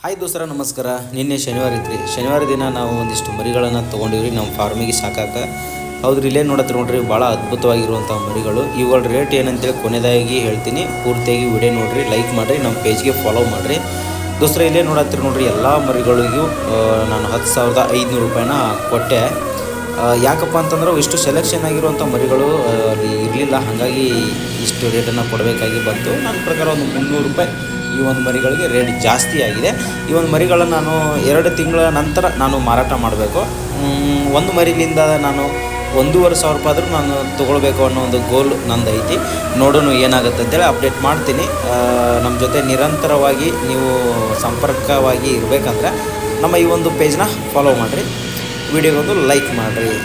Hi ದೋಸ್ತರ ನಮಸ್ಕಾರ. ನಿನ್ನೆ ಶನಿವಾರ ಇತ್ತು. ಶನಿವಾರ ದಿನ ನಾವು ಒಂದಿಷ್ಟು ಮರಿಗಳನ್ನು ತೊಗೊಂಡಿವ್ರಿ ನಮ್ಮ ಫಾರ್ಮಿಗೆ ಸಾಕಾಕ. ಹೌದ್ರಿ, ಇಲ್ಲೇ ನೋಡ್ರಿ ಭಾಳ ಅದ್ಭುತವಾಗಿರುವಂಥ ಮರಿಗಳು. ಇವುಗಳ ರೇಟ್ ಏನಂತೇಳಿ ಕೊನೆಯದಾಗಿ ಹೇಳ್ತೀನಿ. ಪೂರ್ತಿಯಾಗಿ ವಿಡಿಯೋ ನೋಡಿರಿ, ಲೈಕ್ ಮಾಡಿರಿ, ನಮ್ಮ ಪೇಜ್ಗೆ ಫಾಲೋ ಮಾಡಿರಿ. ದೋಸ್ತರ ಇಲ್ಲೇ ನೋಡ್ರಿ ಎಲ್ಲ ಮರಿಗಳಿಗೂ ನಾನು 10,500 ರೂಪಾಯಿನ ಕೊಟ್ಟೆ. ಯಾಕಪ್ಪ ಅಂತಂದ್ರೆ ಇಷ್ಟು ಸೆಲೆಕ್ಷನ್ ಆಗಿರುವಂಥ ಮರಿಗಳು ಅಲ್ಲಿ ಇರಲಿಲ್ಲ, ಹಾಗಾಗಿ ಇಷ್ಟು ರೇಟನ್ನು ಕೊಡಬೇಕಾಗಿ ಬಂತು. ನನ್ನ ಪ್ರಕಾರ ಒಂದು 300 ರೂಪಾಯಿ ಈ ಒಂದು ಮರಿಗಳಿಗೆ ರೇಟ್ ಜಾಸ್ತಿ ಆಗಿದೆ. ಈ ಒಂದು ಮರಿಗಳನ್ನು ನಾನು 2 ತಿಂಗಳ ನಂತರ ನಾನು ಮಾರಾಟ ಮಾಡಬೇಕು. ಒಂದು ಮರಿಲಿಂದ ನಾನು 1,500 ರೂಪಾಯಿ ಆದರೂ ನಾನು ತೊಗೊಳ್ಬೇಕು ಅನ್ನೋ ಒಂದು ಗೋಲ್ ನಂದು ಐತಿ. ನೋಡೋಣ ಏನಾಗುತ್ತೆ ಅಂತೇಳಿ ಅಪ್ಡೇಟ್ ಮಾಡ್ತೀನಿ. ನಮ್ಮ ಜೊತೆ ನಿರಂತರವಾಗಿ ನೀವು ಸಂಪರ್ಕವಾಗಿ ಇರಬೇಕಂದ್ರೆ ನಮ್ಮ ಈ ಒಂದು ಪೇಜ್ನ ಫಾಲೋ ಮಾಡಿರಿ, ವಿಡಿಯೋಗೊಂದು ಲೈಕ್ ಮಾಡಿರಿ.